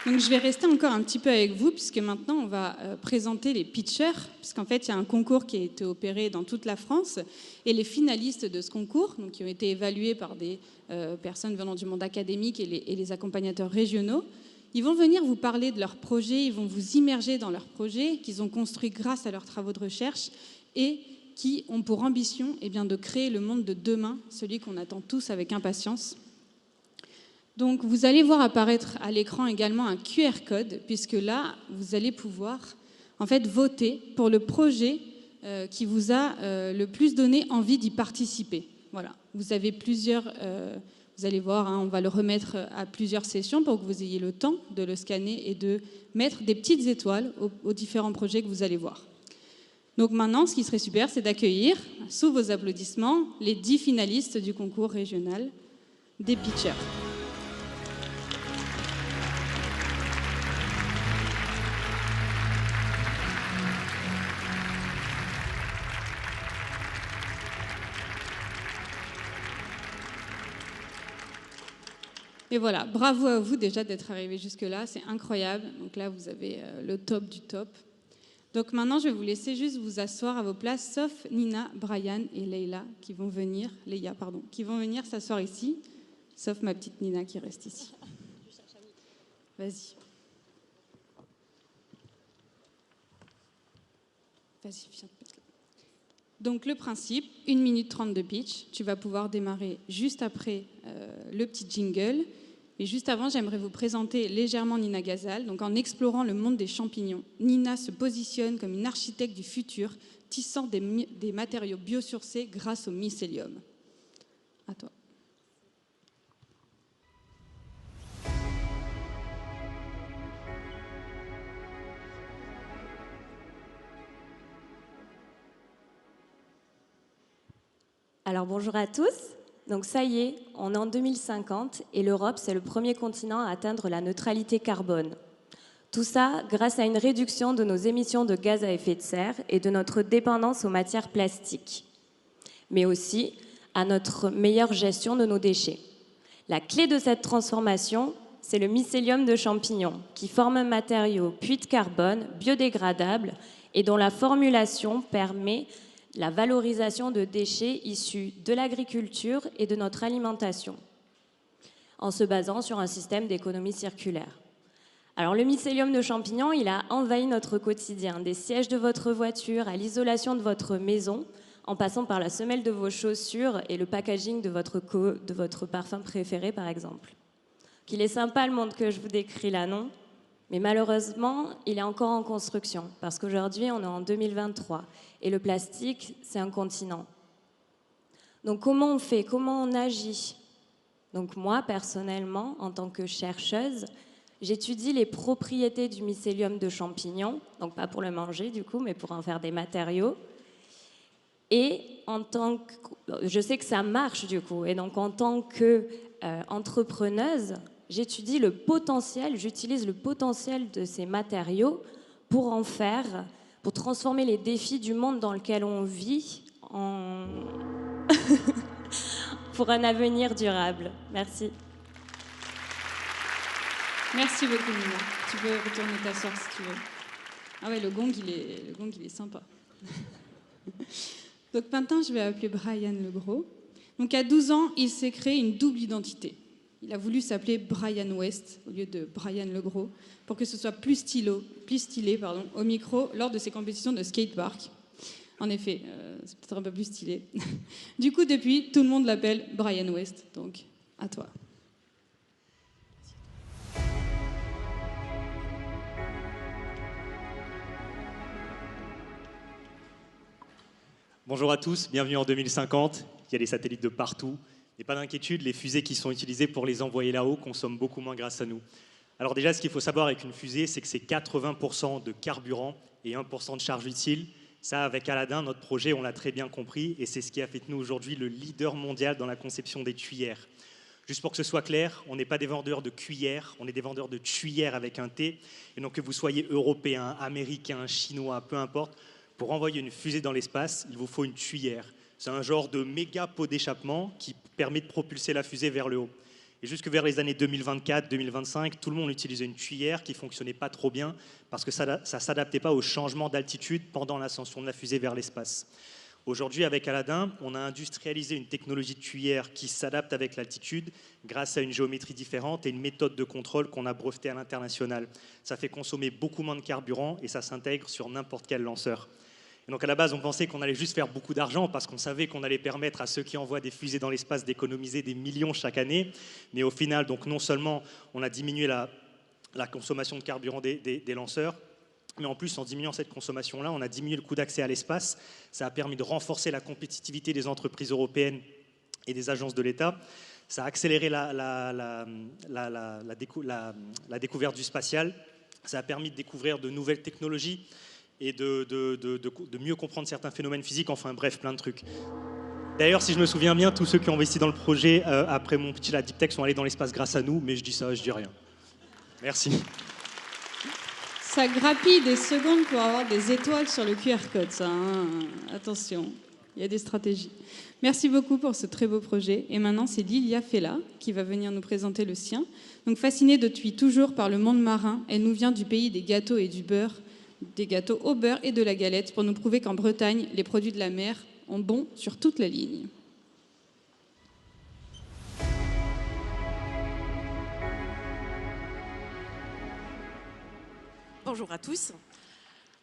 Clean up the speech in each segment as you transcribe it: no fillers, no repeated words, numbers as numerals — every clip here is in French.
Donc je vais rester encore un petit peu avec vous, puisque maintenant on va présenter les pitchers, puisqu'en fait il y a un concours qui a été opéré dans toute la France, et les finalistes de ce concours, donc, qui ont été évalués par des personnes venant du monde académique et les accompagnateurs régionaux, ils vont venir vous parler de leurs projets, ils vont vous immerger dans leurs projets qu'ils ont construits grâce à leurs travaux de recherche et qui ont pour ambition de créer le monde de demain, celui qu'on attend tous avec impatience. Donc, vous allez voir apparaître à l'écran également un QR code, puisque là, vous allez pouvoir en fait voter pour le projet qui vous a le plus donné envie d'y participer. Voilà, vous avez plusieurs, vous allez voir, on va le remettre à plusieurs sessions pour que vous ayez le temps de le scanner et de mettre des petites étoiles aux différents projets que vous allez voir. Donc maintenant, ce qui serait super, c'est d'accueillir, sous vos applaudissements, les 10 finalistes du concours régional des pitchers. Et voilà, bravo à vous déjà d'être arrivés jusque-là, c'est incroyable. Donc là, vous avez le top du top. Donc maintenant, je vais vous laisser juste vous asseoir à vos places, sauf Nina, Brian et Leïa qui vont venir s'asseoir ici, sauf ma petite Nina qui reste ici. Vas-y. Vas-y, viens. Donc le principe, 1 minute 30 de pitch. Tu vas pouvoir démarrer juste après le petit jingle. Mais juste avant, j'aimerais vous présenter légèrement Nina Ghazal. Donc en explorant le monde des champignons, Nina se positionne comme une architecte du futur, tissant des matériaux biosourcés grâce au mycélium. À toi. Alors bonjour à tous. Donc ça y est, on est en 2050 et l'Europe, c'est le premier continent à atteindre la neutralité carbone. Tout ça grâce à une réduction de nos émissions de gaz à effet de serre et de notre dépendance aux matières plastiques, mais aussi à notre meilleure gestion de nos déchets. La clé de cette transformation, c'est le mycélium de champignon, qui forme un matériau puits de carbone biodégradable et dont la formulation permet la valorisation de déchets issus de l'agriculture et de notre alimentation, en se basant sur un système d'économie circulaire. Alors le mycélium de champignon, il a envahi notre quotidien, des sièges de votre voiture à l'isolation de votre maison, en passant par la semelle de vos chaussures et le packaging de votre parfum préféré, par exemple. Qu'il est sympa le monde que je vous décris là, non ? Mais malheureusement, il est encore en construction, parce qu'aujourd'hui, on est en 2023, et le plastique, c'est un continent. Donc comment on fait ? Comment on agit ? Donc moi, personnellement, en tant que chercheuse, j'étudie les propriétés du mycélium de champignon, donc pas pour le manger du coup, mais pour en faire des matériaux. Et je sais que ça marche du coup, et donc en tant qu'entrepreneuse, j'utilise le potentiel de ces matériaux pour transformer les défis du monde dans lequel on vit pour un avenir durable. Merci. Merci beaucoup, Nina. Tu peux retourner t'asseoir si tu veux. Ah ouais, le gong, il est sympa. Donc maintenant, je vais appeler Brian Legros. Donc à 12 ans, il s'est créé une double identité. Il a voulu s'appeler Brian West au lieu de Brian Legros pour que ce soit plus stylé au micro lors de ses compétitions de skatepark. En effet, c'est peut-être un peu plus stylé. Du coup, depuis, tout le monde l'appelle Brian West. Donc, à toi. Bonjour à tous, bienvenue en 2050. Il y a des satellites de partout. Et pas d'inquiétude, les fusées qui sont utilisées pour les envoyer là-haut consomment beaucoup moins grâce à nous. Alors déjà, ce qu'il faut savoir avec une fusée, c'est que c'est 80% de carburant et 1% de charge utile. Ça, avec Aladdin, notre projet, on l'a très bien compris. Et c'est ce qui a fait de nous aujourd'hui le leader mondial dans la conception des tuyères. Juste pour que ce soit clair, on n'est pas des vendeurs de cuillères, on est des vendeurs de tuyères avec un T. Et donc que vous soyez européen, américain, chinois, peu importe, pour envoyer une fusée dans l'espace, il vous faut une tuyère. C'est un genre de méga pot d'échappement qui permet de propulser la fusée vers le haut. Et jusque vers les années 2024-2025, tout le monde utilisait une tuyère qui ne fonctionnait pas trop bien parce que ça ne s'adaptait pas au changement d'altitude pendant l'ascension de la fusée vers l'espace. Aujourd'hui, avec Aladdin, on a industrialisé une technologie de tuyère qui s'adapte avec l'altitude grâce à une géométrie différente et une méthode de contrôle qu'on a brevetée à l'international. Ça fait consommer beaucoup moins de carburant et ça s'intègre sur n'importe quel lanceur. Et donc à la base, on pensait qu'on allait juste faire beaucoup d'argent parce qu'on savait qu'on allait permettre à ceux qui envoient des fusées dans l'espace d'économiser des millions chaque année. Mais au final, donc non seulement on a diminué la consommation de carburant des lanceurs, mais en plus, en diminuant cette consommation-là, on a diminué le coût d'accès à l'espace. Ça a permis de renforcer la compétitivité des entreprises européennes et des agences de l'État. Ça a accéléré la découverte du spatial. Ça a permis de découvrir de nouvelles technologies et de mieux comprendre certains phénomènes physiques. Enfin bref, plein de trucs. D'ailleurs, si je me souviens bien, tous ceux qui ont investi dans le projet, après mon petit Deep Tech, sont allés dans l'espace grâce à nous. Mais je dis ça, je dis rien. Merci. Ça grappille des secondes pour avoir des étoiles sur le QR code, ça. Hein. Attention, il y a des stratégies. Merci beaucoup pour ce très beau projet. Et maintenant, c'est Lilia Fella qui va venir nous présenter le sien. Donc, fascinée depuis toujours par le monde marin, elle nous vient du pays des gâteaux et du beurre, des gâteaux au beurre et de la galette, pour nous prouver qu'en Bretagne, les produits de la mer ont bon sur toute la ligne. Bonjour à tous.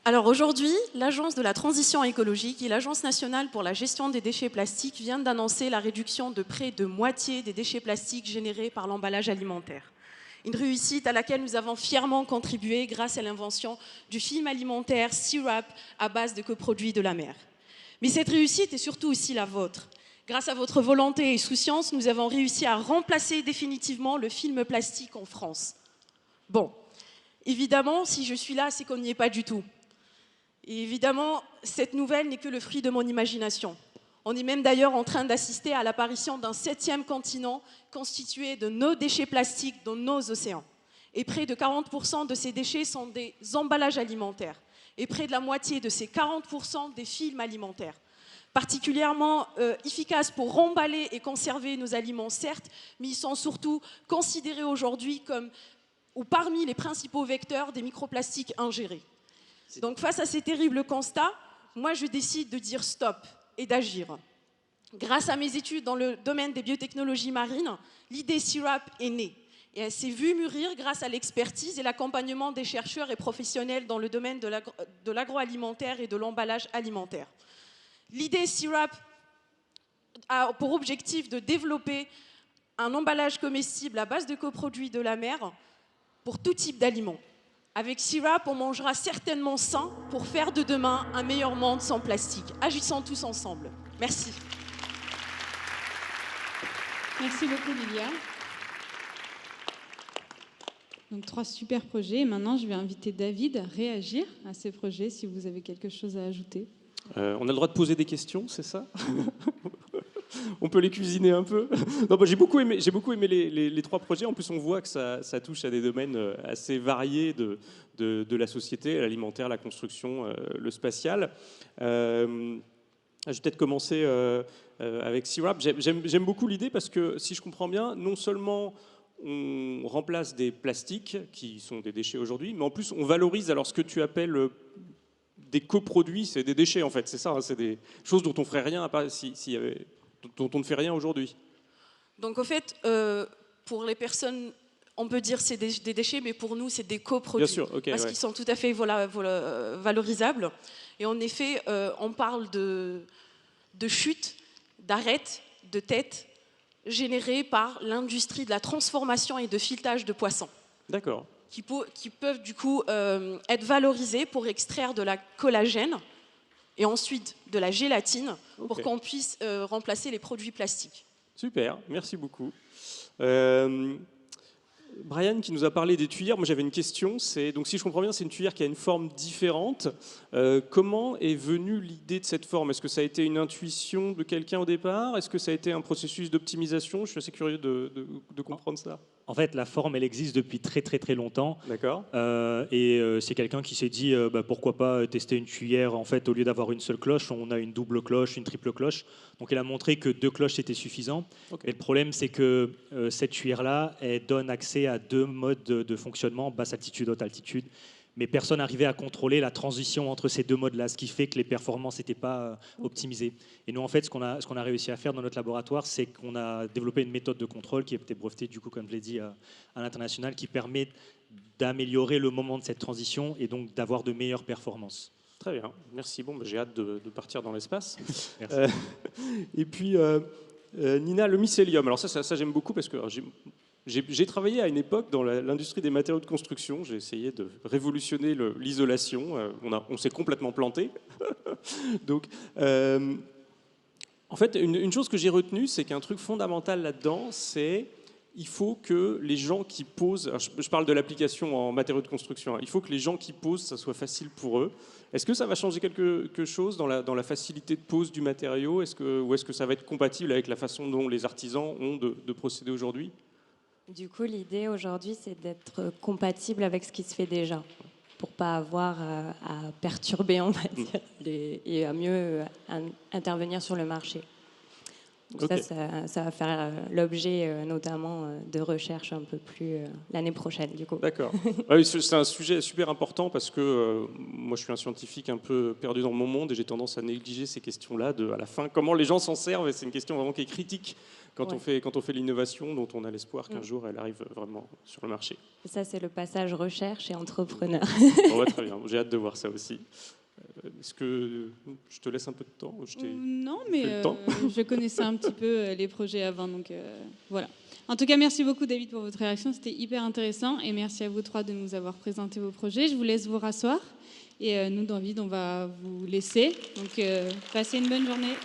Alors aujourd'hui, l'Agence de la transition écologique et l'Agence nationale pour la gestion des déchets plastiques viennent d'annoncer la réduction de près de moitié des déchets plastiques générés par l'emballage alimentaire. Une réussite à laquelle nous avons fièrement contribué grâce à l'invention du film alimentaire Syrup à base de coproduits de la mer. Mais cette réussite est surtout aussi la vôtre. Grâce à votre volonté et souciance, nous avons réussi à remplacer définitivement le film plastique en France. Bon. Évidemment, si je suis là, c'est qu'on n'y est pas du tout. Et évidemment, cette nouvelle n'est que le fruit de mon imagination. On est même d'ailleurs en train d'assister à l'apparition d'un 7e continent constitué de nos déchets plastiques dans nos océans. Et près de 40% de ces déchets sont des emballages alimentaires. Et près de la moitié de ces 40% des films alimentaires. Particulièrement efficaces pour remballer et conserver nos aliments, certes, mais ils sont surtout considérés aujourd'hui comme ou parmi les principaux vecteurs des microplastiques ingérés. Donc face à ces terribles constats, moi je décide de dire stop et d'agir. Grâce à mes études dans le domaine des biotechnologies marines, l'idée Syrup est née. Et elle s'est vue mûrir grâce à l'expertise et l'accompagnement des chercheurs et professionnels dans le domaine de l'agroalimentaire et de l'emballage alimentaire. L'idée Syrup a pour objectif de développer un emballage comestible à base de coproduits de la mer pour tout type d'aliments. Avec Syrup, on mangera certainement sain pour faire de demain un meilleur monde sans plastique. Agissons tous ensemble. Merci. Merci beaucoup, Lilia. Donc, 3 super projets. Et maintenant, je vais inviter David à réagir à ces projets, si vous avez quelque chose à ajouter. On a le droit de poser des questions, c'est ça? On peut les cuisiner un peu. Non, bah, j'ai beaucoup aimé les 3 projets. En plus, on voit que ça touche à des domaines assez variés de la société, l'alimentaire, la construction, le spatial. Je vais peut-être commencer avec Syrup. J'aime beaucoup l'idée parce que, si je comprends bien, non seulement on remplace des plastiques qui sont des déchets aujourd'hui, mais en plus on valorise alors ce que tu appelles des coproduits, c'est des déchets en fait, c'est ça, hein, c'est des choses dont on ferait rien dont on ne fait rien aujourd'hui. Donc au fait, pour les personnes, on peut dire c'est des déchets, mais pour nous c'est des coproduits. Bien sûr, okay, parce qu'ils sont tout à fait valorisables. Et en effet, on parle de chutes, d'arêtes, de têtes générées par l'industrie de la transformation et de filetage de poissons. D'accord. Qui peuvent du coup être valorisés pour extraire de la collagène et ensuite de la gélatine pour qu'on puisse remplacer les produits plastiques. Super, merci beaucoup. Brian qui nous a parlé des tuyères, moi j'avais une question, donc si je comprends bien, c'est une tuyère qui a une forme différente. Comment est venue l'idée de cette forme? Est-ce que ça a été une intuition de quelqu'un au départ? Est-ce que ça a été un processus d'optimisation? Je suis assez curieux de comprendre ça. En fait, la forme, elle existe depuis très très très longtemps. D'accord. C'est quelqu'un qui s'est dit pourquoi pas tester une cuillère. En fait, au lieu d'avoir une seule cloche, on a une double cloche, une triple cloche. Donc, elle a montré que 2 cloches c'était suffisant. Okay. Et le problème, c'est que cette cuillère-là, elle donne accès à 2 modes de fonctionnement, basse altitude, haute altitude. Mais personne n'arrivait à contrôler la transition entre ces 2 modes-là, ce qui fait que les performances n'étaient pas optimisées. Et nous, en fait, ce qu'on a réussi à faire dans notre laboratoire, c'est qu'on a développé une méthode de contrôle qui a été brevetée, du coup, comme je l'ai dit, à l'international, qui permet d'améliorer le moment de cette transition et donc d'avoir de meilleures performances. Très bien, merci. Bon, j'ai hâte de partir dans l'espace. Merci. Et puis, Nina, le mycélium. Alors ça j'aime beaucoup parce que j'ai travaillé à une époque dans l'industrie des matériaux de construction. J'ai essayé de révolutionner l'isolation. On s'est complètement planté. Donc, en fait, une chose que j'ai retenue, c'est qu'un truc fondamental là-dedans, c'est il faut que les gens qui posent, je parle de l'application en matériaux de construction, il faut que les gens qui posent, ça soit facile pour eux. Est-ce que ça va changer quelque chose dans la facilité de pose du matériau? Ou est-ce que ça va être compatible avec la façon dont les artisans ont de procéder aujourd'hui? Du coup, l'idée aujourd'hui, c'est d'être compatible avec ce qui se fait déjà, pour pas avoir à perturber, on va dire, et à mieux intervenir sur le marché. Donc okay. ça va faire l'objet notamment de recherches un peu plus l'année prochaine, du coup. D'accord. Oui, c'est un sujet super important parce que moi, je suis un scientifique un peu perdu dans mon monde et j'ai tendance à négliger ces questions-là à la fin. Comment les gens s'en servent? Et c'est une question vraiment qui est critique quand on fait l'innovation, dont on a l'espoir qu'un jour elle arrive vraiment sur le marché. Et ça, c'est le passage recherche et entrepreneur. Bon, ouais, très bien. J'ai hâte de voir ça aussi. Est-ce que je te laisse un peu de temps? Non, mais je connaissais un petit peu les projets avant, donc voilà. En tout cas, merci beaucoup David pour votre réaction, c'était hyper intéressant et merci à vous 3 de nous avoir présenté vos projets. Je vous laisse vous rasseoir et nous, David, on va vous laisser. Donc, passez une bonne journée.